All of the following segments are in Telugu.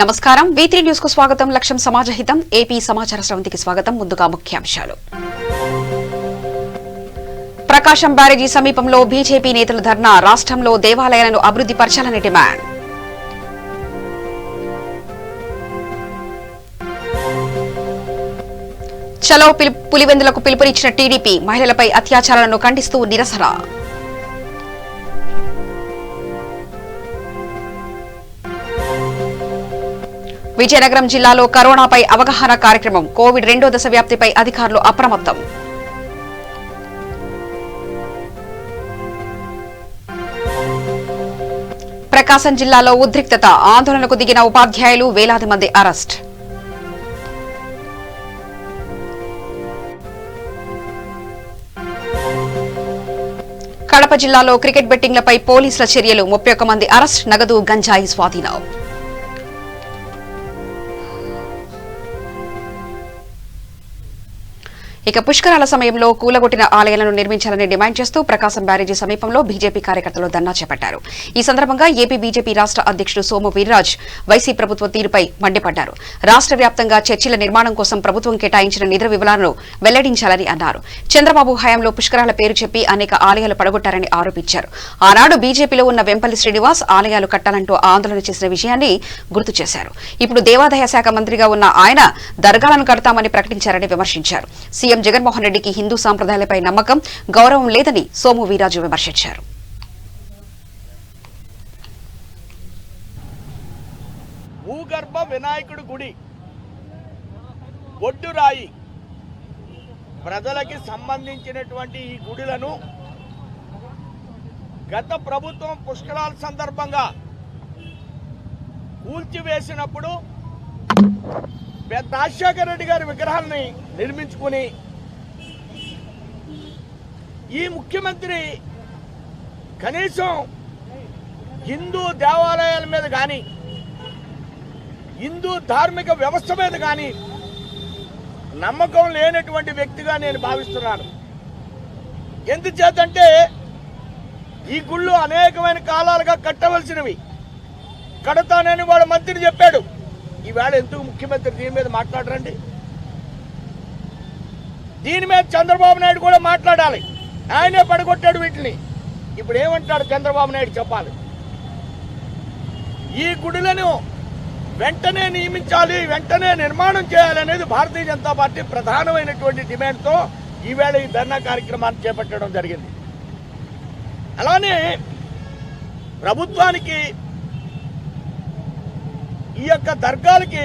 నమస్కారం V3 న్యూస్ కు స్వాగతం. లక్ష్యం సమాజహితం. ఏపీ సమాచార స్రవంతికి స్వాగతం. ముందుగా ముఖ్యాంశాలు. ప్రకాశం బ్యారేజీ సమీపంలో బీజేపీ నేతల ధర్నా. రాష్ట్రంలో దేవాలయాలను అభివృద్ధి పరచాలని డిమాండ్. చలో పులివెందులకు పిలుపునిచ్చిన టీడీపీ. మహిళలపై అత్యాచారాలను ఖండిస్తూ నిరసన. విజయనగరం జిల్లాలో కరోనాపై అవగాహన కార్యక్రమం. కోవిడ్ రెండో దశ వ్యాప్తిపై అధికారులు అప్రమత్తం. ప్రకాశం జిల్లాలో ఉద్రిక్తత. ఆందోళనకు దిగిన ఉపాధ్యాయులు, వేలాది మంది అరెస్ట్. కడప జిల్లాలో క్రికెట్ బెట్టింగ్లపై పోలీసుల చర్యలు. 31 మంది అరెస్ట్. నగదు, గంజాయి స్వాధీనం. ఇక పుష్కరాల సమయంలో కూలగొట్టిన ఆలయాలను నిర్మించాలని డిమాండ్ చేస్తూ ప్రకాశం బ్యారేజీ సమీపంలో బీజేపీ కార్యకర్తలు ధర్నా చేపట్టారు. ఈ సందర్భంగా ఏపీ బీజేపీ రాష్ట్ర అధ్యక్షుడు సోము వీర్రాజ్ వైసీ ప్రభుత్వ తీరుపై మండిపడ్డారు. రాష్ట్ర వ్యాప్తంగా చర్చిల నిర్మాణం కోసం ప్రభుత్వం కేటాయించిన నిధుల వివరాలను వెల్లడించాలని అన్నారు. చంద్రబాబు హయాంలో పుష్కరాల పేరు చెప్పి అనేక ఆలయాలు పడగొట్టారని ఆరోపించారు. ఆనాడు బీజేపీలో ఉన్న వెంపల్లి శ్రీనివాస్ ఆలయాలు కట్టాలంటూ ఆందోళన చేసిన విషయాన్ని గుర్తు చేశారు. ఇప్పుడు దేవాదాయ శాఖ మంత్రిగా ఉన్న ఆయన దర్గాలను కడతామని ప్రకటించారని విమర్శించారు. సీఎం జగన్మోహన్ రెడ్డికి హిందూ సాంప్రదాయాలపై నమ్మకం, గౌరవం లేదని సోము వీరాజు విమర్శించారు. భూగర్భ వినాయకుడి గుడి, ఒడ్డురాయి ప్రజలకి సంబంధించినటువంటి ఈ గుడులను గత ప్రభుత్వం పుష్కరాల సందర్భంగా కూల్చివేసినప్పుడు రాజశేఖర రెడ్డి గారి విగ్రహాన్ని నిర్మించుకుని ఈ ముఖ్యమంత్రి కనీసం హిందూ దేవాలయాల మీద కానీ హిందూ ధార్మిక వ్యవస్థ మీద కానీ నమ్మకం లేనటువంటి వ్యక్తిగా నేను భావిస్తున్నాను. ఎందుచేతంటే ఈ గుళ్ళు అనేకమైన కాలాలుగా కట్టవలసినవి, కడతానని వాడు మంత్రి చెప్పాడు. ఈవేళ ఎందుకు ముఖ్యమంత్రి దీని మీద మాట్లాడరండి? దీని మీద చంద్రబాబు నాయుడు కూడా మాట్లాడాలి. ఆయనే పడగొట్టాడు వీటిని. ఇప్పుడు ఏమంటాడు చంద్రబాబు నాయుడు చెప్పాలి. ఈ గుడులను వెంటనే నియమించాలి, వెంటనే నిర్మాణం చేయాలనేది భారతీయ జనతా పార్టీ ప్రధానమైనటువంటి డిమాండ్తో ఈవేళ ఈ ధర్నా కార్యక్రమాన్ని చేపట్టడం జరిగింది. అలానే ప్రభుత్వానికి ఈ యొక్క దర్గాలకి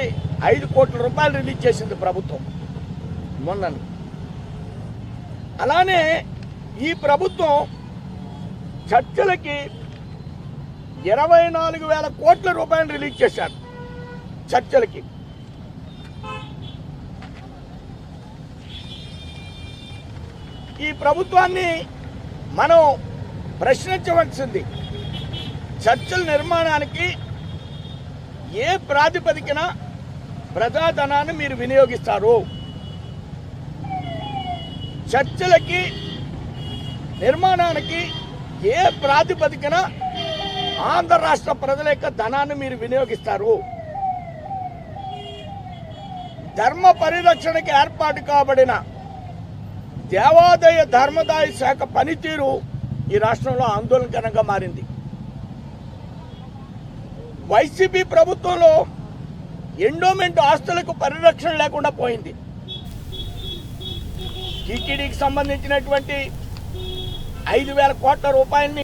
5 కోట్ల రూపాయలు రిలీజ్ చేసింది ప్రభుత్వం మొన్న. అలానే ఈ ప్రభుత్వం చర్చలకి 24,000 కోట్ల రూపాయలు రిలీజ్ చేశారు. చర్చలకి ఈ ప్రభుత్వాన్ని మనం ప్రశ్నించవలసింది. చర్చల నిర్మాణానికి ఏ ప్రాతిపదికన ప్రజాధనాన్ని మీరు వినియోగిస్తారు? చర్చలకి నిర్మాణానికి ఏ ప్రాతిపదికన ఆంధ్ర రాష్ట్ర ప్రజల యొక్క ధనాన్ని మీరు వినియోగిస్తారు? ధర్మ పరిరక్షణకి ఏర్పాటు కాబడిన దేవాదాయ ధర్మదాయ శాఖ పనితీరు ఈ రాష్ట్రంలో ఆందోళనకరంగా మారింది. వైసీపీ ప్రభుత్వంలో ఎండోమెంట్ ఆస్తులకు పరిరక్షణ లేకుండా పోయింది. టీటీడీకి సంబంధించినటువంటి 5,000 కోట్ల రూపాయలని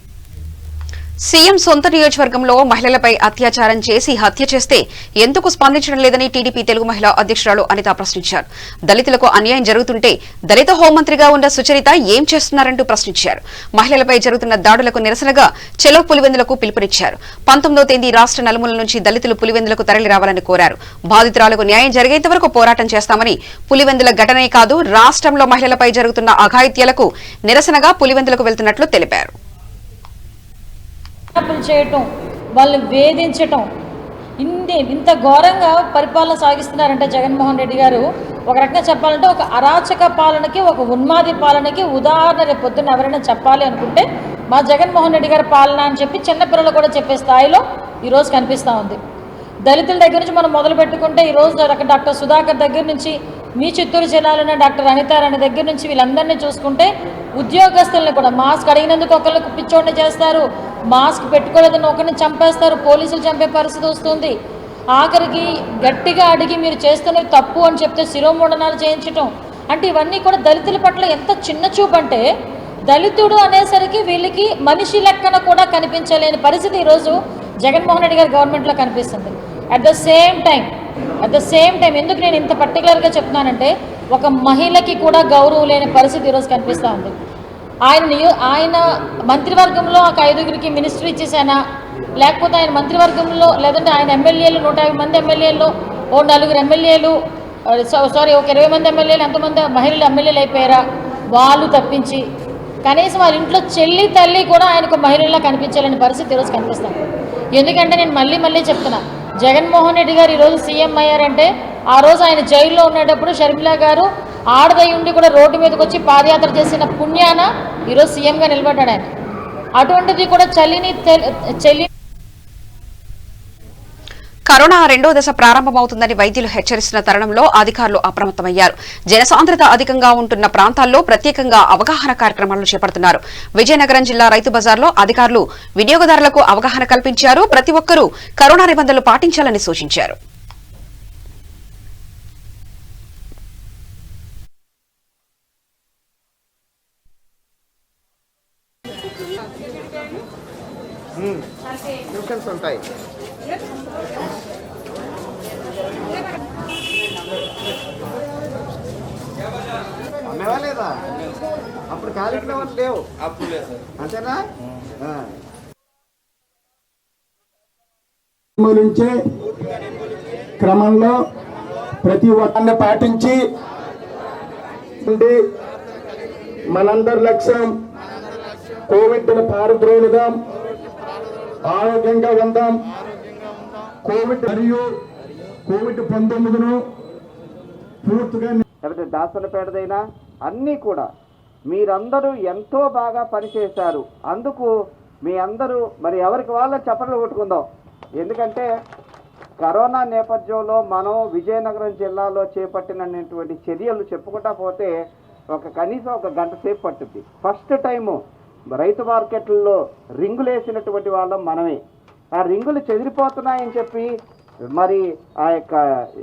సీఎం సొంత నియోజకవర్గంలో మహిళలపై అత్యాచారం చేసి హత్య చేస్తే ఎందుకు స్పందించడం లేదని టీడీపీ తెలుగు మహిళా అధ్యక్షురాలు అనిత ప్రశ్నించారు. దళితులకు అన్యాయం జరుగుతుంటే దళిత హోంమంత్రిగా ఉన్న సుచరిత ఏం చేస్తున్నారంటూ ప్రశ్నించారు. మహిళలపై జరుగుతున్న దాడులకు నిరసనగా చెలో పులివెందులకు పిలుపునిచ్చారు. 19వ తేదీ రాష్ట్ర నలుమూల నుంచి దళితులు పులివెందులకు తరలి రావాలని కోరారు. బాధితురాలకు న్యాయం జరిగేంత వరకు పోరాటం చేస్తామని, పులివెందుల ఘటనే కాదు రాష్ట్రంలో మహిళలపై జరుగుతున్న అఘాయిత్యాలకు నిరసనగా పులివెందులకు వెళ్తున్నట్లు తెలిపారు. చేయటం, వాళ్ళని వేధించటం, ఇంత ఘోరంగా పరిపాలన సాగిస్తున్నారంటే జగన్మోహన్ రెడ్డి గారు ఒక రకంగా చెప్పాలంటే ఒక అరాచక పాలనకి, ఒక ఉన్మాది పాలనకి ఉదాహరణ రేపు పొద్దున్న ఎవరైనా చెప్పాలి అనుకుంటే మా జగన్మోహన్ రెడ్డి గారి పాలన అని చెప్పి చిన్నపిల్లలు కూడా చెప్పే స్థాయిలో ఈరోజు కనిపిస్తూ ఉంది. దళితుల దగ్గర నుంచి మనం మొదలు పెట్టుకుంటే ఈరోజు డాక్టర్ సుధాకర్ దగ్గర నుంచి మీ చిత్తూరు జిల్లాలోనే డాక్టర్ అనితారాణి దగ్గర నుంచి వీళ్ళందరినీ చూసుకుంటే ఉద్యోగస్తులను కూడా మాస్క్ అడిగినందుకు ఒకళ్ళకి పిచ్చోడిని చేస్తారు, మాస్క్ పెట్టుకోలేదని ఒకరిని చంపేస్తారు, పోలీసులు చంపే పరిస్థితి వస్తుంది. ఆఖరికి గట్టిగా అడిగి మీరు చేస్తున్నవి తప్పు అని చెప్తే శిరోముండనాలు చేయించటం అంటే ఇవన్నీ కూడా దళితుల పట్ల ఎంత చిన్న చూపు అంటే దళితుడు అనేసరికి వీళ్ళకి మనిషి లెక్కన కూడా కనిపించలేని పరిస్థితి ఈరోజు జగన్మోహన్ రెడ్డి గారి గవర్నమెంట్లో కనిపిస్తుంది. అట్ ద సేమ్ టైం ఎందుకు నేను ఇంత పర్టికులర్గా చెప్తున్నానంటే ఒక మహిళకి కూడా గౌరవం లేని పరిస్థితి ఈరోజు కనిపిస్తూ ఉంది. ఆయన మంత్రివర్గంలో ఒక 5గురికి మినిస్ట్రీ ఇచ్చేసానా, లేకపోతే ఆయన మంత్రివర్గంలో లేదంటే ఆయన ఎమ్మెల్యేలు 150 మంది ఎమ్మెల్యేలు ఓ 4 ఎమ్మెల్యేలు ఒక 20 మంది ఎమ్మెల్యేలు ఎంతమంది మహిళలు ఎమ్మెల్యేలు అయిపోయారా వాళ్ళు తప్పించి కనీసం వాళ్ళ ఇంట్లో చెల్లి తల్లి కూడా ఆయనకు మహిళల్లా కనిపించాలని పరిస్థితి ఈరోజు కనిపిస్తాం. ఎందుకంటే నేను మళ్ళీ చెప్తున్నా, జగన్మోహన్ రెడ్డి గారు ఈరోజు సీఎం అయ్యారంటే ఆ రోజు ఆయన జైల్లో ఉండేటప్పుడు షర్మిల గారు ఆడదై ఉండి కూడా రోడ్డు మీదకి వచ్చి పాదయాత్ర చేసిన పుణ్యాన ఈరోజు సీఎంగా నిలబడ్డాడు ఆయన. అటువంటిది కూడా చెల్లి కరోనా రెండో దశ ప్రారంభమవుతుందని వైద్యులు హెచ్చరిస్తున్న తరుణంలో అధికారులు అప్రమత్తమయ్యారు. జనసాంద్రత అధికంగా ఉంటున్న ప్రాంతాల్లో ప్రత్యేకంగా అవగాహన కార్యక్రమాలను చేపడుతున్నారు. విజయనగరం జిల్లా రైతు బజార్లో అధికారులు వినియోగదారులకు అవగాహన కల్పించారు. ప్రతి ఒక్కరూ కరోనా నిబంధనలు పాటించాలని సూచించారు. లేదా అప్పుడు కార్యక్రమం లేవు అంతేనా నిర్మూలించే క్రమంలో ప్రతి ఒక్కరిని పాటించి మనందరి లక్ష్యం కోవిడ్ను పారద్రోలుదాం, ఆరోగ్యంగా ఉందాం. కోవిడ్ మరియు కోవిడ్-19ను పూర్తిగా లేకపోతే దాసనపేటదైనా అన్నీ కూడా మీరందరూ ఎంతో బాగా పనిచేశారు. అందుకు మీ అందరూ మరి ఎవరికి వాళ్ళ చప్పట్లు కొట్టుకుందాం. ఎందుకంటే కరోనా నేపథ్యంలో మనం విజయనగరం జిల్లాలో చేపట్టినటువంటి చర్యలు చెప్పుకుంటా పోతే కనీసం 1 గంట సేపు పట్టుద్ది. ఫస్ట్ టైము రైతు మార్కెట్లలో రింగులు వేసినటువంటి వాళ్ళం మనమే. ఆ రింగులు చెదిరిపోతున్నాయని చెప్పి మరి ఆ యొక్క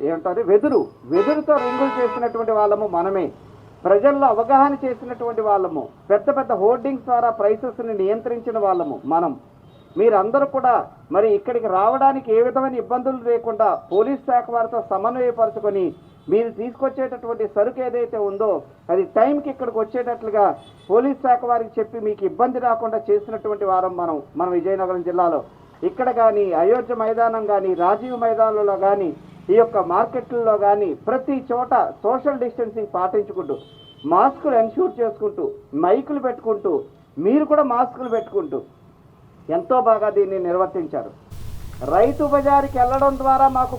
ఏమంటారు వెదురుతో రింగులు చేసినటువంటి వాళ్ళము మనమే. ప్రజల్లో అవగాహన చేసినటువంటి వాళ్ళము. పెద్ద హోర్డింగ్స్ ద్వారా ప్రైసెస్ని నియంత్రించిన వాళ్ళము మనం. మీరందరూ కూడా మరి ఇక్కడికి రావడానికి ఏ విధమైన ఇబ్బందులు లేకుండా పోలీస్ శాఖ వారితో సమన్వయపరచుకొని మీరు తీసుకొచ్చేటటువంటి సరుకు ఏదైతే ఉందో అది టైంకి ఇక్కడికి వచ్చేటట్లుగా పోలీస్ శాఖ వారికి చెప్పి మీకు ఇబ్బంది రాకుండా చేసినటువంటి వారం మనం విజయనగరం జిల్లాలో. ఇక్కడ కానీ అయోధ్య మైదానం కానీ రాజీవ్ మైదానంలో కానీ ఈ యొక్క మార్కెట్లలో కానీ ప్రతి చోట సోషల్ డిస్టెన్సింగ్ పాటించుకుంటూ మాస్కులు ఎన్ష్యూర్ చేసుకుంటూ మైకులు పెట్టుకుంటూ మీరు కూడా మాస్కులు పెట్టుకుంటూ ఎంతో బాగా దీన్ని నిర్వర్తించారు. రైతు బజారుకి వెళ్ళడం ద్వారా మాకు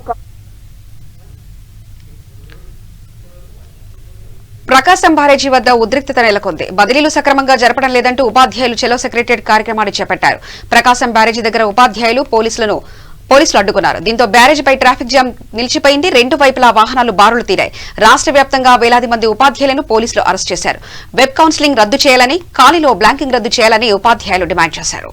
ప్రకాశం బ్యారేజీ వద్ద ఉద్రిక్తత నెలకొంది. బదిలీలు సక్రమంగా జరపడం లేదంటూ ఉపాధ్యాయులు చెలో సెక్రటరియట్ కార్యక్రమాన్ని చేపట్టారు. ప్రకాశం బ్యారేజీ దగ్గర ఉపాధ్యాయులు పోలీసులు అడ్డుకున్నారు. దీంతో బ్యారేజీపై ట్రాఫిక్ జామ్ నిలిచిపోయింది. 2 వైపులా వాహనాలు బారులు తీరాయి. రాష్ట్ర వ్యాప్తంగా వేలాది మంది ఉపాధ్యాయులను పోలీసులు అరెస్ట్ చేశారు. వెబ్ కౌన్సిలింగ్ రద్దు చేయాలని, ఖాళీలో బ్లాంకింగ్ రద్దు చేయాలని ఉపాధ్యాయులు డిమాండ్ చేశారు.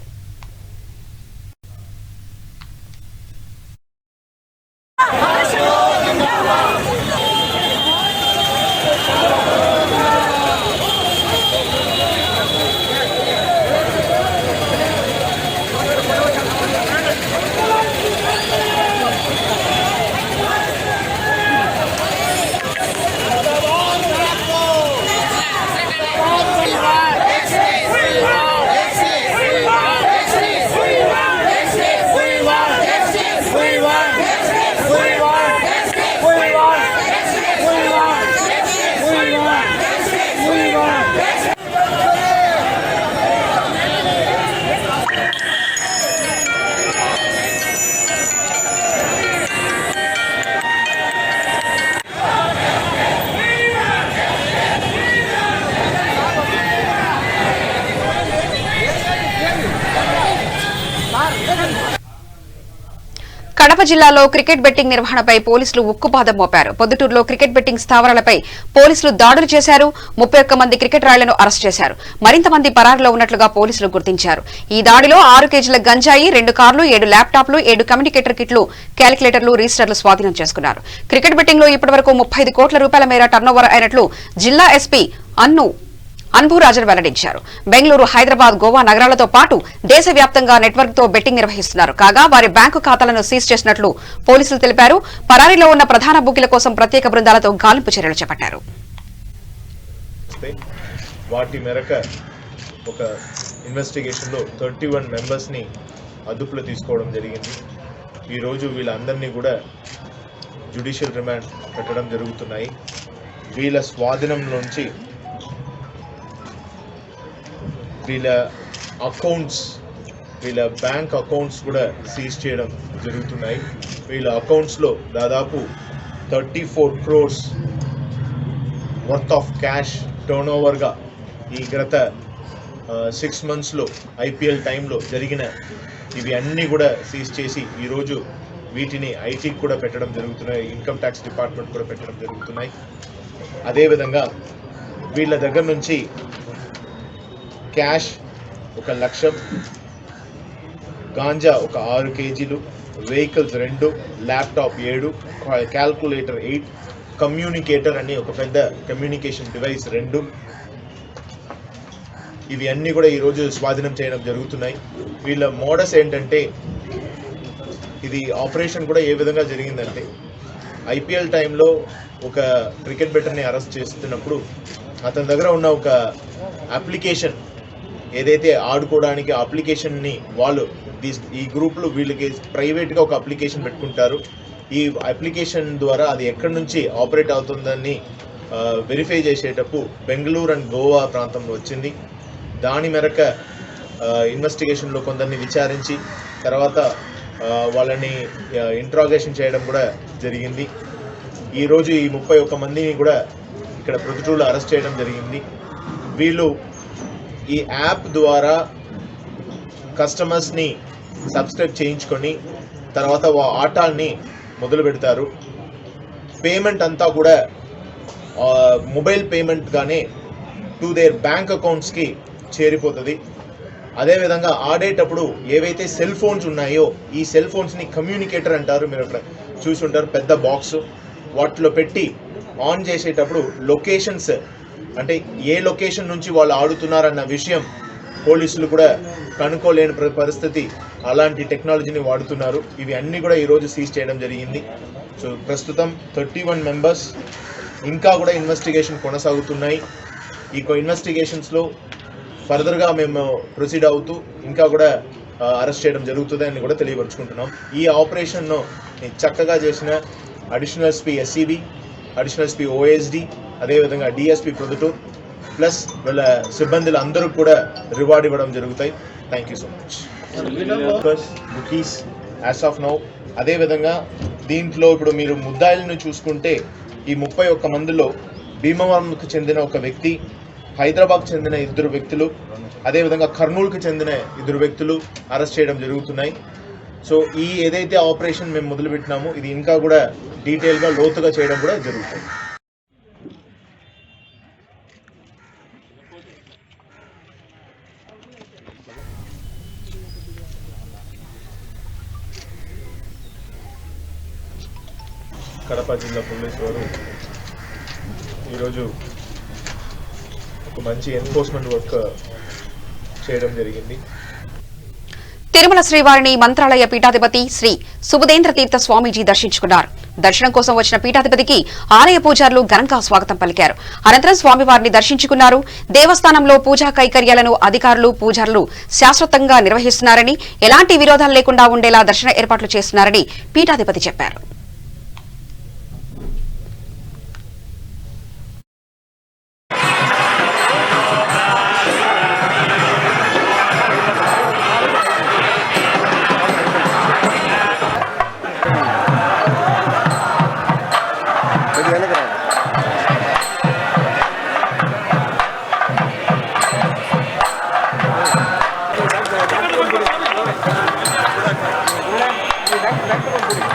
కడప జిల్లాలో క్రికెట్ బెట్టింగ్ నిర్వహణపై పోలీసులు ఉక్కుపాదం మోపారు. పొద్దుటూరులో క్రికెట్ బెట్టింగ్ స్థావరాలపై పోలీసులు దాడులు చేశారు. 31 మంది క్రికెట్ రాళ్లను అరెస్ట్ చేశారు. మరింత మంది పరారులో ఉన్నట్లుగా పోలీసులు గుర్తించారు. ఈ దాడిలో 6 కేజీల గంజాయి, 2 కార్లు, 7 ల్యాప్టాప్లు, 7 కమ్యూనికేటర్ కిట్లు, క్యాలిక్యులేటర్లు, రిజిస్టర్లు స్వాధీనం చేసుకున్నారు. క్రికెట్ బెట్టింగ్ లో ఇప్పటివరకు 35 కోట్ల రూపాయల మేర టర్నోవర్ అయినట్లు జిల్లా ఎస్పీ అన్బురాజన్ వెల్లడించారు. బెంగళూరు, హైదరాబాద్, గోవా నగరాలతో పాటు దేశవ్యాప్తంగా నెట్వర్క్ తో బెట్టింగ్ నిర్వహిస్తున్నారు. కాగా వారి బ్యాంకు ఖాతాలను సీజ్ చేసినట్లు పోలీసులు తెలిపారు. పరారీలో ఉన్న ప్రధాన బుకీల కోసం ప్రత్యేక బృందాలతో గాలింపు చర్యలు చేపట్టారు. వాటి మేరకు ఒక ఇన్వెస్టిగేషన్ లో 31 మెంబర్స్ ని అదుపులో తీసుకోవడం జరిగింది. ఈ రోజు వీళ్ళందరినీ కూడా జ్యుడిషియల్ రిమాండ్ పెట్టడం జరుగుతున్నాయి. వీళ్ళ స్వాధీనంలోంచి వీళ్ళ అకౌంట్స్, వీళ్ళ బ్యాంక్ అకౌంట్స్ కూడా సీజ్ చేయడం జరుగుతున్నాయి. వీళ్ళ అకౌంట్స్లో దాదాపు 34 crores worth of cash turn ఓవర్గా ఈ గత 6 monthsలో IPL టైంలో జరిగిన ఇవి అన్నీ కూడా సీజ్ చేసి ఈరోజు వీటిని ఐటీకి కూడా పెట్టడం జరుగుతున్నాయి. ఇన్కమ్ ట్యాక్స్ డిపార్ట్మెంట్ కూడా పెట్టడం జరుగుతున్నాయి. అదేవిధంగా వీళ్ళ దగ్గర నుంచి క్యాష్ 1 లక్షం, గాంజా 6 కేజీలు, వెహికల్స్ 2, ల్యాప్టాప్ 7, క్యాల్కులేటర్ 8, కమ్యూనికేటర్ అని ఒక పెద్ద కమ్యూనికేషన్ డివైస్ 2, ఇవి అన్నీ కూడా ఈరోజు స్వాధీనం చేయడం జరుగుతున్నాయి. వీళ్ళ మోడస్ ఏంటంటే, ఇది ఆపరేషన్ కూడా ఏ విధంగా జరిగిందంటే, IPL టైంలో ఒక క్రికెట్ బెట్టర్ని అరెస్ట్ చేస్తున్నప్పుడు అతని దగ్గర ఉన్న ఒక అప్లికేషన్ ఏదైతే ఆడుకోవడానికి అప్లికేషన్ని వాళ్ళు ఈ గ్రూప్లో వీళ్ళకి ప్రైవేట్గా ఒక అప్లికేషన్ పెట్టుకుంటారు. ఈ అప్లికేషన్ ద్వారా అది ఎక్కడి నుంచి ఆపరేట్ అవుతుందని వెరిఫై చేసేటప్పుడు బెంగళూరు అండ్ గోవా ప్రాంతంలో వచ్చింది. దాని మేరకు ఇన్వెస్టిగేషన్లో కొందరిని విచారించి తర్వాత వాళ్ళని ఇంట్రాగేషన్ చేయడం కూడా జరిగింది. ఈరోజు ఈ 31 మందిని కూడా ఇక్కడ ప్రొద్దుటూరులో అరెస్ట్ చేయడం జరిగింది. వీళ్ళు ఈ యాప్ ద్వారా కస్టమర్స్ని సబ్స్క్రైబ్ చేయించుకొని తర్వాత ఆటాల్ని మొదలు పెడతారు. పేమెంట్ అంతా కూడా మొబైల్ పేమెంట్గానే టు దేర్ బ్యాంక్ అకౌంట్స్కి చేరిపోతుంది. అదేవిధంగా ఆడేటప్పుడు ఏవైతే సెల్ ఫోన్స్ ఉన్నాయో ఈ సెల్ ఫోన్స్ని కమ్యూనికేటర్ అంటారు, మీరు అక్కడ చూసుంటారు, పెద్ద బాక్స్, వాటిలో పెట్టి ఆన్ చేసేటప్పుడు లొకేషన్స్ అంటే ఏ లొకేషన్ నుంచి వాళ్ళు ఆడుతున్నారన్న విషయం పోలీసులు కూడా కనుక్కోలేని పరిస్థితి, అలాంటి టెక్నాలజీని వాడుతున్నారు. ఇవి అన్నీ కూడా ఈరోజు సీజ్ చేయడం జరిగింది. సో ప్రస్తుతం 31 మెంబర్స్, ఇంకా కూడా ఇన్వెస్టిగేషన్ కొనసాగుతున్నాయి. ఈ ఇన్వెస్టిగేషన్స్లో ఫర్దర్గా మేము ప్రొసీడ్ అవుతూ ఇంకా కూడా అరెస్ట్ చేయడం జరుగుతుంది అని కూడా తెలియపరుచుకుంటున్నాం. ఈ ఆపరేషన్ను చక్కగా చేసిన additional SP SCB, additional SP OSD, అదేవిధంగా DSP ప్రొద్దుటూరు ప్లస్ వీళ్ళ సిబ్బందులు అందరూ కూడా రివార్డ్ ఇవ్వడం జరుగుతాయి. Thank you so much. Bookies as of now. అదేవిధంగా దీంట్లో ఇప్పుడు మీరు ముద్దాయిలను చూసుకుంటే ఈ 31 మందిలో భీమవరంకు చెందిన ఒక వ్యక్తి, హైదరాబాద్కు చెందిన 2 వ్యక్తులు, అదేవిధంగా కర్నూలుకు చెందిన 2 వ్యక్తులు అరెస్ట్ చేయడం జరుగుతున్నాయి. సో ఈ ఏదైతే ఆపరేషన్ మేము మొదలుపెట్టినామో ఇది ఇంకా కూడా డీటెయిల్గా లోతుగా చేయడం కూడా జరుగుతుంది. కడప జిల్లా పోలీసు వారు ఈరోజు ఒక మంచి ఎన్ఫోర్స్మెంట్ వర్క్ చేయడం జరిగింది. తిరుమల శ్రీవారిని మంత్రాలయ పీఠాధిపతి శ్రీ సుబుధేంద్ర తీర్థ స్వామీజీ దర్శించుకున్నారు. దర్శనం కోసం వచ్చిన పీఠాధిపతికి ఆలయ పూజారులు ఘనంగా స్వాగతం పలికారు. అనంతరం స్వామివారిని దర్శించుకున్నారు. దేవస్థానంలో పూజా కైకర్యాలను అధికారులు, పూజారులు శాశ్వతంగా నిర్వహిస్తున్నారని, ఎలాంటి విరోధాలు లేకుండా ఉండేలా దర్శన ఏర్పాట్లు చేస్తున్నారని పీఠాధిపతి చెప్పారు. Thank you.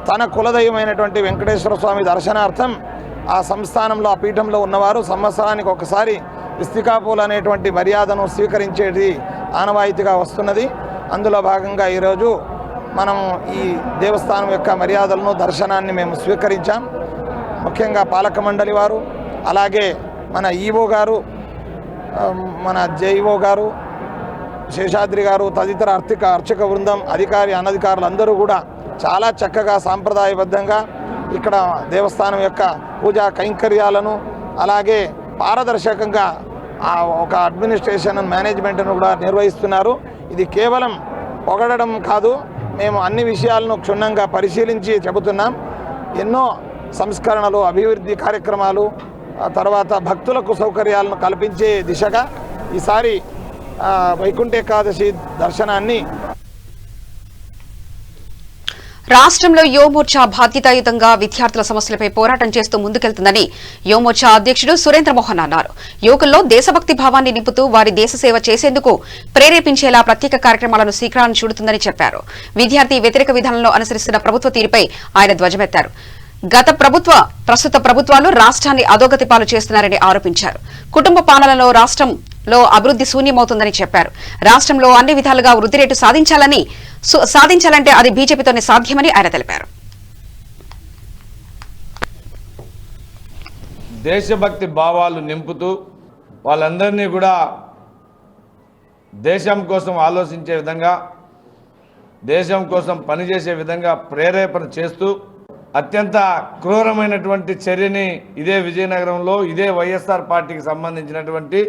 తన కులదైవమైనటువంటి వెంకటేశ్వర స్వామి దర్శనార్థం ఆ సంస్థానంలో ఆ పీఠంలో ఉన్నవారు సంవత్సరానికి ఒకసారి ఇస్తికాపూలు అనేటువంటి మర్యాదను స్వీకరించేది ఆనవాయితీగా వస్తున్నది. అందులో భాగంగా ఈరోజు మనం ఈ దేవస్థానం యొక్క మర్యాదలను దర్శనాన్ని మేము స్వీకరించాం. ముఖ్యంగా పాలక మండలి వారు, అలాగే మన ఈవో గారు, మన జేఈఓ గారు, శేషాద్రి గారు, తదితర అర్చక బృందం, అధికారి అనధికారులు అందరూ కూడా చాలా చక్కగా సాంప్రదాయబద్ధంగా ఇక్కడ దేవస్థానం యొక్క పూజా కైంకర్యాలను అలాగే పారదర్శకంగా ఒక అడ్మినిస్ట్రేషన్ మేనేజ్మెంట్ను కూడా నిర్వహిస్తున్నారు. ఇది కేవలం పొగడడం కాదు, మేము అన్ని విషయాలను క్షుణ్ణంగా పరిశీలించి చెబుతున్నాం. ఎన్నో సంస్కరణలు, అభివృద్ధి కార్యక్రమాలు, తర్వాత భక్తులకు సౌకర్యాలను కల్పించే దిశగా ఈసారి వైకుంఠ ఏకాదశి దర్శనాన్ని రాష్ట్రంలో యువమోర్చా బాధ్యతాయుతంగా విద్యార్థుల సమస్యలపై పోరాటం చేస్తూ ముందుకెళ్తుందని యువమోర్చా అధ్యక్షుడు సురేంద్రమోహన్ అన్నారు. యువకుల్లో దేశభక్తి భావాన్ని నింపుతూ వారి దేశ సేవ చేసేందుకు ప్రేరేపించేలా ప్రత్యేక కార్యక్రమాలను శ్రీకారం చుడుతుందని చెప్పారు. విద్యార్థి వ్యతిరేక విధానంలో అనుసరిస్తున్న ప్రభుత్వ తీరుపై ఆయన ధ్వజమెత్తారు. ప్రస్తుత ప్రభుత్వాలు రాష్ట్రాన్ని అధోగతి పాలు చేస్తున్నారని ఆరోపించారు. కుటుంబ పాలనలో రాష్ట్రంలో అభివృద్ధి శూన్యమవుతుందని చెప్పారు. రాష్ట్రంలో అన్ని విధాలుగా వృద్ధి రేటు సాధించాలంటే అది బీజేపీతోనే సాధ్యమని ఆయన తెలిపారు. దేశభక్తి భావాలు నింపుతూ వాళ్ళందరినీ కూడా దేశం కోసం ఆలోచించే విధంగా, దేశం కోసం పనిచేసే విధంగా ప్రేరేపణ చేస్తూ అత్యంత క్రూరమైనటువంటి చర్యని ఇదే విజయనగరంలో ఇదే వైఎస్ఆర్ పార్టీకి సంబంధించినటువంటి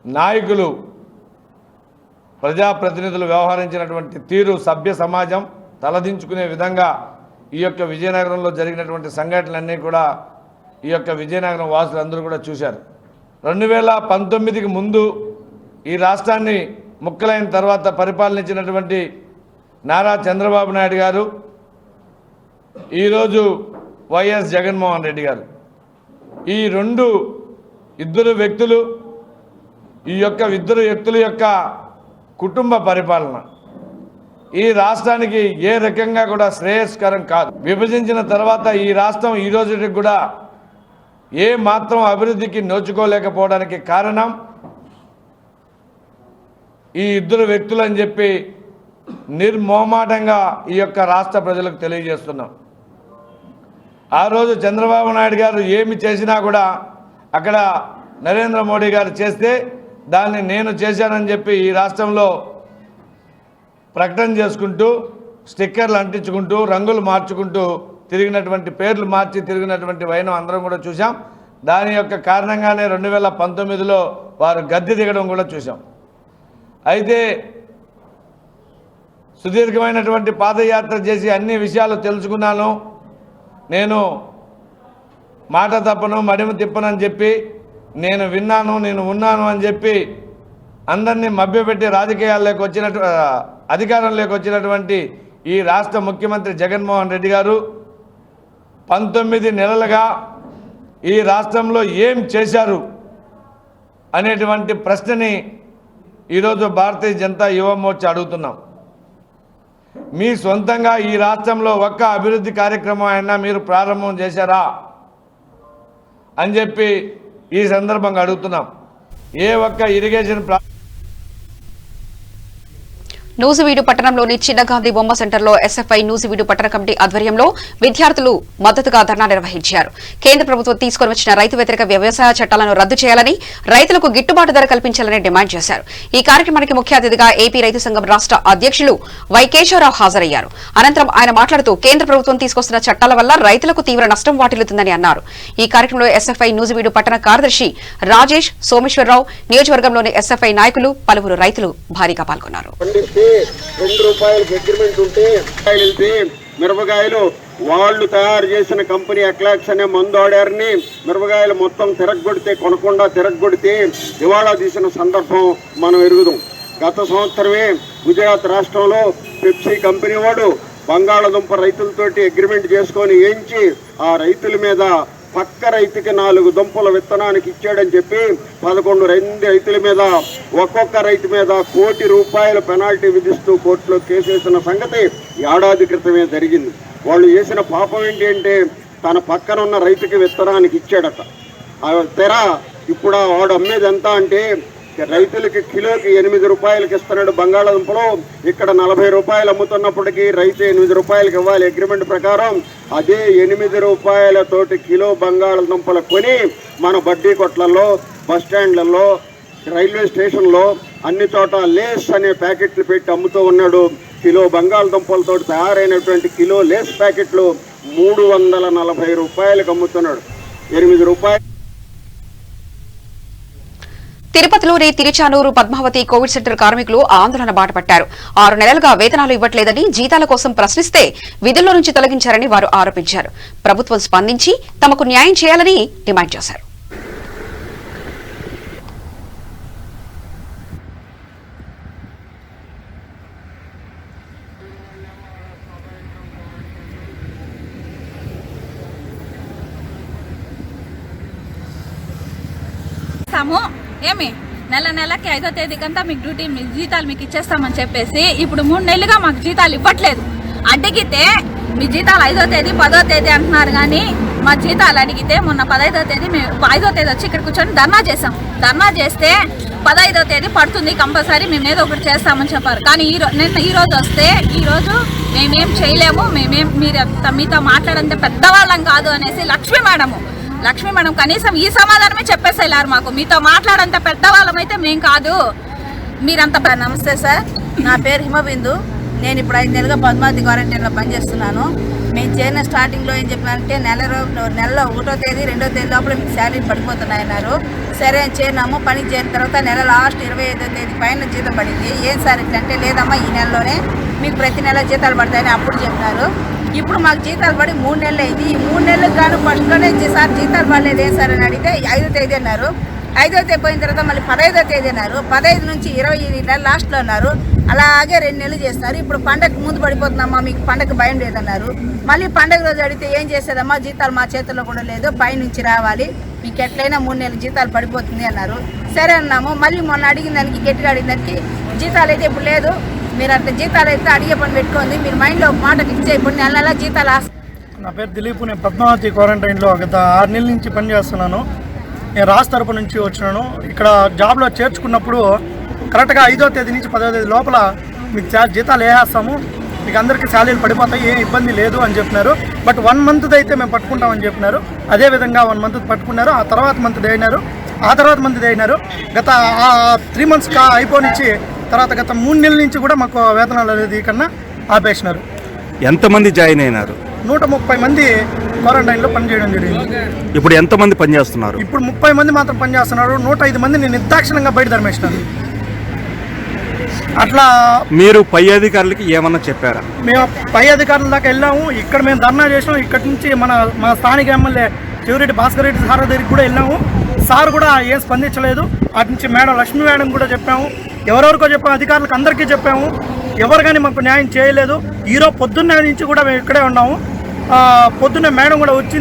నాయకులు, ప్రజాప్రతినిధులు వ్యవహరించినటువంటి తీరు సభ్య సమాజం తలదించుకునే విధంగా ఈ యొక్క విజయనగరంలో జరిగినటువంటి సంఘటనలన్నీ కూడా ఈ యొక్క విజయనగరం వాసులందరూ కూడా చూశారు. 2019కి ముందు ఈ రాష్ట్రాన్ని ముక్కలైన తర్వాత పరిపాలనించినటువంటి నారా చంద్రబాబు నాయుడు గారు, ఈరోజు వైఎస్ జగన్మోహన్ రెడ్డి గారు, ఈ ఇద్దరు వ్యక్తుల యొక్క కుటుంబ పరిపాలన ఈ రాష్ట్రానికి ఏ రకంగా కూడా శ్రేయస్కరం కాదు. విభజించిన తర్వాత ఈ రాష్ట్రం ఈ రోజుకి కూడా ఏ మాత్రం అభివృద్ధికి నోచుకోలేకపోవడానికి కారణం ఈ ఇద్దరు వ్యక్తులు అని చెప్పి నిర్మోహమాటంగా ఈ యొక్క రాష్ట్ర ప్రజలకు తెలియజేస్తున్నాం. ఆ రోజు చంద్రబాబు నాయుడు గారు ఏమి చేసినా కూడా అక్కడ నరేంద్ర మోడీ గారు చేస్తే దాన్ని నేను చేశానని చెప్పి ఈ రాష్ట్రంలో ప్రకటన చేసుకుంటూ, స్టిక్కర్లు అంటించుకుంటూ, రంగులు మార్చుకుంటూ తిరిగినటువంటి, పేర్లు మార్చి తిరిగినటువంటి వైనం అందరం కూడా చూసాం. దాని యొక్క కారణంగానే 2019లో వారు గద్దె దిగడం కూడా చూసాం. అయితే సుదీర్ఘమైనటువంటి పాదయాత్ర చేసి అన్ని విషయాలు తెలుసుకున్నాను, నేను మాట తప్పను మడిమ తిప్పనని చెప్పి, నేను విన్నాను, నేను ఉన్నాను అని చెప్పి అందరినీ మభ్యపెట్టి రాజకీయాల్లోకి అధికారంలోకి వచ్చినటువంటి ఈ రాష్ట్ర ముఖ్యమంత్రి జగన్మోహన్ రెడ్డి గారు 19 నెలలుగా ఈ రాష్ట్రంలో ఏం చేశారు అనేటువంటి ప్రశ్నని ఈరోజు భారతీయ జనతా యువ మోర్చా అడుగుతున్నాం. మీ సొంతంగా ఈ రాష్ట్రంలో ఒక్క అభివృద్ధి కార్యక్రమం అయినా మీరు ప్రారంభం చేశారా అని చెప్పి ఈ సందర్భంగా అడుగుతున్నాం. ఏ ఒక్క ఇరిగేషన్ నూజివీడు పట్టణంలోని చిన్నగాంధీ బొమ్మ సెంటర్లో ఎస్ఎఫ్ఐ నూజివీడు పట్టణ కమిటీ ఆధ్వర్యంలో విద్యార్థులు మద్దతుగా ధర్నా నిర్వహించారు. కేంద్ర ప్రభుత్వం తీసుకొని వచ్చిన రైతు వ్యతిరేక వ్యవసాయ చట్టాలను రద్దు చేయాలని, రైతులకు గిట్టుబాటు ధర కల్పించాలని డిమాండ్ చేశారు. ఈ కార్యక్రమానికి ముఖ్య అతిథిగా ఏపీ రైతు సంఘం రాష్ట్ర అధ్యక్షులు వై కేశవరావు హాజరయ్యారు. అనంతరం ఆయన మాట్లాడుతూ కేంద్ర ప్రభుత్వం తీసుకొస్తున్న చట్టాల వల్ల రైతులకు తీవ్ర నష్టం వాటిల్లుతుందని అన్నారు. ఈ కార్యక్రమంలో ఎస్ఎఫ్ఐ నూజివీడు పట్టణ కార్యదర్శి రాజేష్, సోమేశ్వరరావు, నియోజకవర్గంలోని ఎస్ఎఫ్ఐ నాయకులు, పలువురు రైతులు భారీగా పాల్గొన్నారు. ₹2 అగ్రిమెంట్ ఉంటే మిరపకాయలు వాళ్ళు తయారు చేసిన కంపెనీ ఎక్లాక్స్ అనే మందు ఆర్డర్ని మిరపకాయలు మొత్తం కొనకుండా తిరగొడితే దివాళా తీసిన సందర్భం మనం ఎరుగుదాం. గత సంవత్సరమే గుజరాత్ రాష్ట్రంలో పెప్సీ కంపెనీ వాడు బంగాళదుంప రైతులతోటి అగ్రిమెంట్ చేసుకొని వేయించి ఆ రైతుల మీద పక్క రైతుకి 4 దుంపల విత్తనానికి ఇచ్చాడని చెప్పి 11 రైతుల మీద ఒక్కొక్క రైతు మీద ₹1 కోటి పెనాల్టీ విధిస్తూ కోర్టులో కేసేసిన సంగతి ఏడాది క్రితమే జరిగింది. వాళ్ళు చేసిన పాపం ఏంటి అంటే తన పక్కన ఉన్న రైతుకి విత్తనానికి ఇచ్చాడట. తెర ఇప్పుడు వాడు అమ్మేది ఎంత అంటే రైతులకి కిలోకి ₹8 ఇస్తున్నాడు బంగాళాదుంపలో. ఇక్కడ ₹40 అమ్ముతున్నప్పటికీ రైతు ₹8 ఇవ్వాలి అగ్రిమెంట్ ప్రకారం. అదే ₹8 కిలో బంగాళాదుంపలు కొని మన బడ్డీ కొట్లలో, బస్ స్టాండ్లలో, రైల్వే స్టేషన్లో అన్ని చోట లేస్ అనే ప్యాకెట్లు పెట్టి అమ్ముతూ ఉన్నాడు. కిలో బంగాళాదుంపలతో తయారైనటువంటి కిలో లేస్ ప్యాకెట్లు ₹340 అమ్ముతున్నాడు. ₹8. తిరుపతిలోని తిరుచానూరు పద్మావతి కోవిడ్ సెంటర్ కార్మికులు ఆందోళన బాటపట్టారు. 6 నెలలుగా వేతనాలు ఇవ్వట్లేదని, జీతాల కోసం ప్రశ్నిస్తే విధుల్లో నుంచి తొలగించారని వారు ఆరోపించారు. ప్రభుత్వం స్పందించి తమకు న్యాయం చేయాలని డిమాండ్ చేశారు. ఏమి నెలకి 5వ తేదీకంతా మీకు డ్యూటీ జీతాలు మీకు ఇచ్చేస్తామని చెప్పేసి ఇప్పుడు 3 నెలలుగా మాకు జీతాలు ఇవ్వట్లేదు. అడిగితే మీ జీతాలు 5వ తేదీ 10వ తేదీ అంటున్నారు, కానీ మా జీతాలు అడిగితే మొన్న 15వ తేదీ మేము 5వ తేదీ వచ్చి ఇక్కడ కూర్చొని ధర్నా చేసాం. ధర్నా చేస్తే 15వ తేదీ పడుతుంది కంపల్సరీ, మేము ఏదో ఒకటి చేస్తామని చెప్పారు. కానీ ఈ రోజు వస్తే ఈరోజు మేమేం చేయలేము, మీతో మాట్లాడంటే పెద్దవాళ్ళం కాదు అనేసి లక్ష్మీ మేడం కనీసం ఈ సమాధానమే చెప్పేసేలారు మాకు. మీతో మాట్లాడంత పెద్దవాళ్ళం అయితే మేం కాదు, మీరంత. నమస్తే సార్, నా పేరు హిమబిందు. నేను ఇప్పుడు 5 నెలలుగా పద్మావతి క్వారంటైన్లో పనిచేస్తున్నాను. మేము చేరిన స్టార్టింగ్లో ఏం చెప్పారంటే నెలలో 1వ తేదీ 2వ తేదీ లోపల మీకు శాలరీ పడిపోతున్నాయన్నారు. సరే అని చేరినాము. పనికి చేరిన తర్వాత నెల లాస్ట్ 25వ తేదీ పైన జీతం పడింది. ఏం సార్ ఇట్లంటే లేదమ్మా ఈ నెలలోనే మీకు ప్రతి నెల జీతాలు పడతాయని అప్పుడు చెప్పినారు. ఇప్పుడు మాకు జీతాలు పడి 3 నెలలు అయింది. ఈ 3 నెలలకు గాను ఫస్ట్లోనే సార్ జీతాలు పడలేదు ఏం సార్ అని అడిగితే 5వ తేదీ అన్నారు. 5వ తేదీ పోయిన తర్వాత మళ్ళీ 15వ తేదీ అన్నారు. 15 నుంచి 20 నెలల లాస్ట్లో అన్నారు. అలాగే 2 నెలలు చేస్తున్నారు. ఇప్పుడు పండగకు ముందు పడిపోతుందమ్మా, మీకు పండగ భయం లేదన్నారు. మళ్ళీ పండగ రోజు అడిగితే ఏం చేసేదమ్మా, జీతాలు మా చేతుల్లో కూడా లేదు, పైనుంచి రావాలి, మీకు ఎట్లయినా 3 నెలలు జీతాలు పడిపోతుంది అన్నారు. సరే అన్నాము. మళ్ళీ మొన్న అడిగిన దానికి గట్టిగా అడిగిన దానికి జీతాలు అయితే ఇప్పుడు లేదు, మీరు అట్లా జీతాలు అయితే అడిగే పని పెట్టుకోండి, మీరు మైండ్లో ఒక మాట ఫిక్స్ అయిపోయి నెల జీతాలు. నా పేరు దిలీప్, నేను పద్మావతి క్వారంటైన్లో గత 6 నెలల నుంచి పనిచేస్తున్నాను. నేను రాష్ట్ర తరపు నుంచి వచ్చినాను. ఇక్కడ జాబ్లో చేర్చుకున్నప్పుడు కరెక్ట్గా 5వ తేదీ నుంచి 10వ తేదీ లోపల మీకు జీతాలు వేసేస్తాము, మీకు అందరికీ శాలరీలు పడిపోతాయి, ఏం ఇబ్బంది లేదు అని చెప్పినారు. బట్ 1 మంత్ అయితే మేము పట్టుకుంటామని చెప్పినారు. అదేవిధంగా 1 మంత్ పట్టుకున్నారు. ఆ తర్వాత మంత్ అయినారు. గత 3 మంత్స్ అయిపోనిచ్చి తర్వాత గత 3 నెలల నుంచి కూడా మాకు వేతనాలు అనేది కన్నా ఆపేసినారు. ఎంతమంది జాయిన్ అయినారు? 130 మంది క్వారంటైన్లో పనిచేయడం జరిగింది. ఇప్పుడు ఎంతమంది పనిచేస్తున్నారు? ఇప్పుడు 30 మంది మాత్రం పనిచేస్తున్నారు. 105 మందిని నిర్దాక్షిణంగా బయట ధర్మేసినారు. అట్లా మీరు పై అధికారులకి ఏమన్నా చెప్పారా? మేము పై అధికారుల దాకా వెళ్ళాము. ఇక్కడ మేము ధర్నా చేసినాం. ఇక్కడి నుంచి మా స్థానిక ఎమ్మెల్యే చెవిరెడ్డి భాస్కర్ రెడ్డి సార్ దగ్గరికి కూడా వెళ్ళాము. సార్ కూడా ఏం స్పందించలేదు. అటు నుంచి మేడం లక్ష్మీ మేడం కూడా చెప్పాము, ఎవరెవరికో చెప్పాము, అధికారులకు అందరికీ చెప్పాము. ఎవరు కానీ మాకు న్యాయం చేయలేదు. ఈరోజు పొద్దున్న నుంచి కూడా మేము ఇక్కడే ఉన్నాము. పొద్దున్నే మేడం కూడా వచ్చి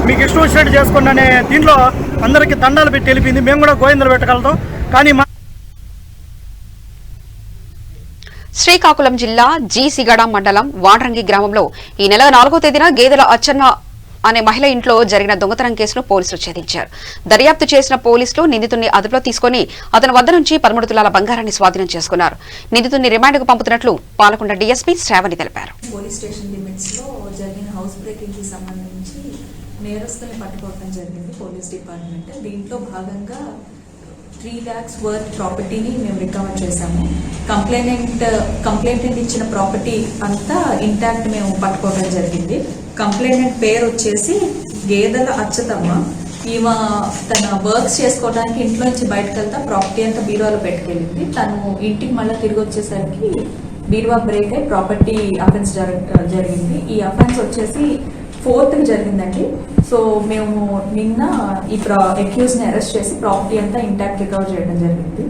మీకు ఇష్టం వచ్చినట్టు చేసుకోండి అనే దీంట్లో అందరికీ దండాలు పెట్టి వెళ్ళిపోయింది. మేము కూడా గోవిందలు పెట్టగలుగుతాం. కానీ శ్రీకాకుళం జిల్లా జీసిగడ మండలం వాడ్రంగి గ్రామంలో ఈ నెల 4వ తేదీన గేదెల అచ్చన్న అనే మహిళ ఇంట్లో జరిగిన దొంగతనం కేసును పోలీసులు ఛేదించారు. దర్యాప్తు చేసిన పోలీసులు నిందితుడిని అదుపులో తీసుకుని అతని వద్ద నుంచి 13 తులాల బంగారాన్ని స్వాధీనం చేసుకున్నారు. నిందితుడిని రిమాండ్కు పంపుతున్నట్లు పాలకొండ డీఎస్పీ శ్రావణి తెలిపారు. పోలీస్ స్టేషన్ లిమిట్స్ లో జరిగిన హౌస్ బ్రేకింగ్ కి సంబంధించి నేరస్తుల్ని పట్టుకోవడం జరిగింది పోలీస్ డిపార్ట్మెంట్. దీంట్లో భాగంగా 3 lakhs వర్త్ ప్రాపర్టీని మేము రికవర్ చేశాము. కంప్లైంట్ ఇచ్చిన ప్రాపర్టీ అంతా ఇంటాక్ట్ మేము పట్టుకోవడం జరిగింది. కంప్లైంట్ పేరు వచ్చేసి గేదెల అచ్చతమ్మ. ఈమె తన వర్క్స్ చేసుకోవడానికి ఇంట్లో నుంచి బయటకు వెళ్తా ప్రాపర్టీ అంతా బీరువాలో పెట్టుకెళ్ళింది. తను ఇంటికి మళ్ళీ తిరిగి వచ్చేసరికి బీరువా బ్రేక్ అయి ప్రాపర్టీ అఫెన్స్ జరిగింది. ఈ అఫెన్స్ వచ్చేసి 4th జరిగిందండి. సో మేము నిన్న ఈ అక్యూజ్ని అరెస్ట్ చేసి ప్రాపర్టీ అంతా ఇంటాక్ట్ రికవర్ చేయడం జరిగింది.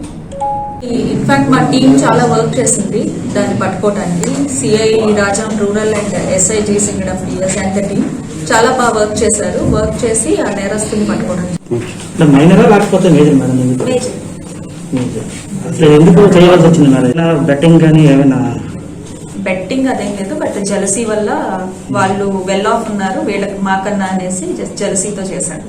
ఇన్ఫాక్ట్ మా టీం చాలా వర్క్ చేసింది దాన్ని పట్టుకోవడానికి. CI Rajam rural and SI జయసింగడం డిఎస్ అండ్ టీం చాలా బాగా వర్క్ చేశారు. వర్క్ చేసి ఆ నేరస్తుని పట్టుకోవడానికి. మైనరా లేకపోతే మేజర్ మేడం? అసలు ఎందుకు చేయవలసి వచ్చింది మేడం? ఇలా బెట్టింగ్ కానీ ఏమైనా? బెట్టింగ్ అదేం లేదు, బట్ జెలసీ వల్ల వాళ్ళు వెల్ ఆఫ్ ఉన్నారు, వీళ్ళకి మాకన్నా అనేసి జెలసీతో చేశారు.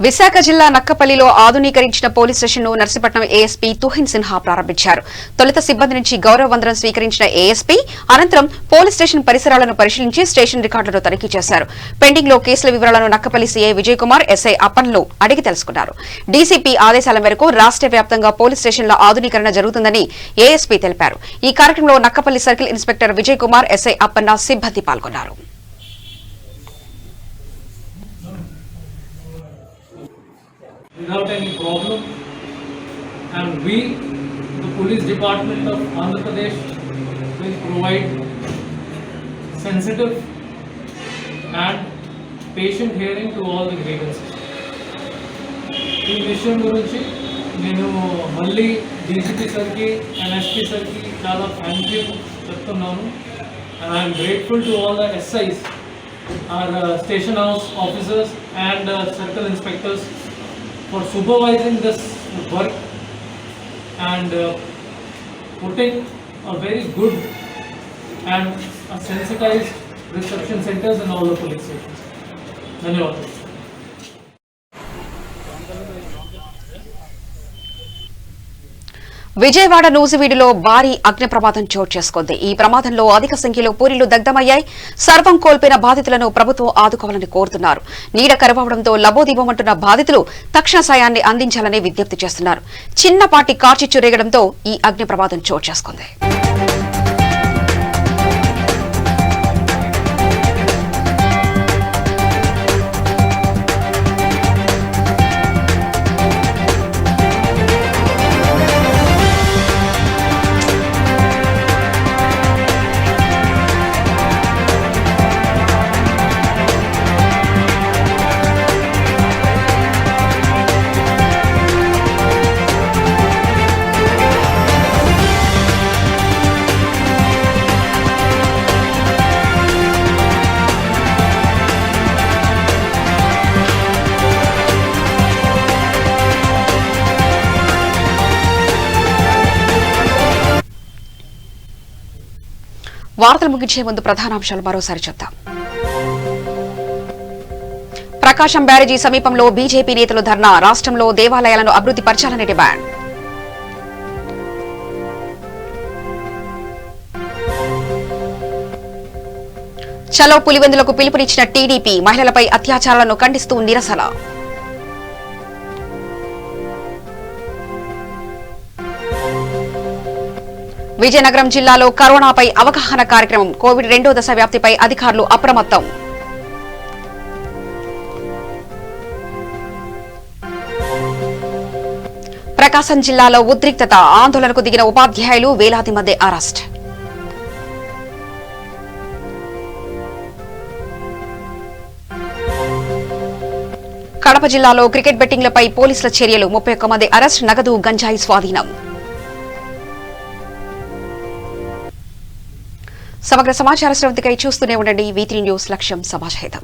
విశాఖ జిల్లా నక్కపల్లిలో ఆధునీకరించిన పోలీస్ స్టేషన్ ను నర్సీపట్నం ఏఎస్పీ తుహిన్ సిన్హా ప్రారంభించారు. తొలుత సిబ్బంది నుంచి గౌరవ వందనం స్వీకరించిన ఏఎస్పీ అనంతరం పోలీస్ స్టేషన్ పరిసరాలను పరిశీలించి స్టేషన్ రికార్డులను తనిఖీ చేశారు. పెండింగ్ లో కేసుల వివరాలను నక్కపల్లి సీఐ విజయ్ కుమార్, ఎస్ఐ అప్పన్లు అడిగి తెలుసుకున్నారు. డీసీపీ ఆదేశాల మేరకు రాష్ట్ర వ్యాప్తంగా పోలీస్ స్టేషన్ల ఆధునీకరణ జరుగుతుందని ఏఎస్పీ తెలిపారు. ఈ కార్యక్రమంలో Nakkapalli circle inspector Vijay Kumar, SI Appanna సిబ్బంది పాల్గొన్నారు. Without any problem, and we, the Police Department of Andhra Pradesh, will provide sensitive and patient hearing to all the grievances. ఈ విషయం గురించి నేను మళ్ళీ డీసీపీ సార్కి అండ్ ఎస్పీ సార్కి చాలా థ్యాంక్ యూ చెప్తున్నాను. And I'm grateful to all the SIs, our station house officers and circle inspectors for supervising this work and putting a very good and a sensitized reception centers in all the police stations. Dhanyawad. Vijayawada నూజివీడులో భారీ అగ్ని ప్రమాదం చోటు చేసుకుంది. ఈ ప్రమాదంలో అధిక సంఖ్యలో పూరిళ్లు దగ్ధమయ్యాయి. సర్వం కోల్పోయిన బాధితులను ప్రభుత్వం ఆదుకోవాలని కోరుతున్నారు. నీడ కరువవడంతో లబోదిబోమంటున్న బాధితులు తక్షణ సాయాన్ని అందించాలని విజ్ఞప్తి చేస్తున్నారు. చిన్నపాటి కార్చిచ్చు రేగడంతో ఈ అగ్ని ప్రమాదం చోటు చేసుకుంది. వార్తలు ముగించే ముందు ప్రధానాంశాలు మరోసారి చూద్దాం. ప్రకాశం బ్యారేజీ సమీపంలో బీజేపీ నేతలు ధర్నా. రాష్ట్రంలో దేవాలయాలను అభివృద్ధి పరచాలని డిమాండ్. చలో పులివెందులకు పిలుపునిచ్చిన టీడీపీ. మహిళలపై అత్యాచారాలను ఖండిస్తూ నిరసన. విజయనగరం జిల్లాలో కరోనాపై అవగాహన కార్యక్రమం. కోవిడ్ 2వ దశ వ్యాప్తిపై అధికారులు అప్రమత్తం. ప్రకాశం జిల్లాలో ఉద్రిక్తత. ఆందోళనకు దిగిన ఉపాధ్యాయులు, వేలాది మంది అరెస్ట్. కడప జిల్లాలో క్రికెట్ బెట్టింగ్లపై పోలీసుల చర్యలు. 31 మంది అరెస్ట్, నగదు, గంజాయి స్వాధీనం. సమగ్ర సమాచార శ్రవంతికై చూస్తూనే ఉండండి. V3 న్యూస్, లక్ష్యం సమాజహితం.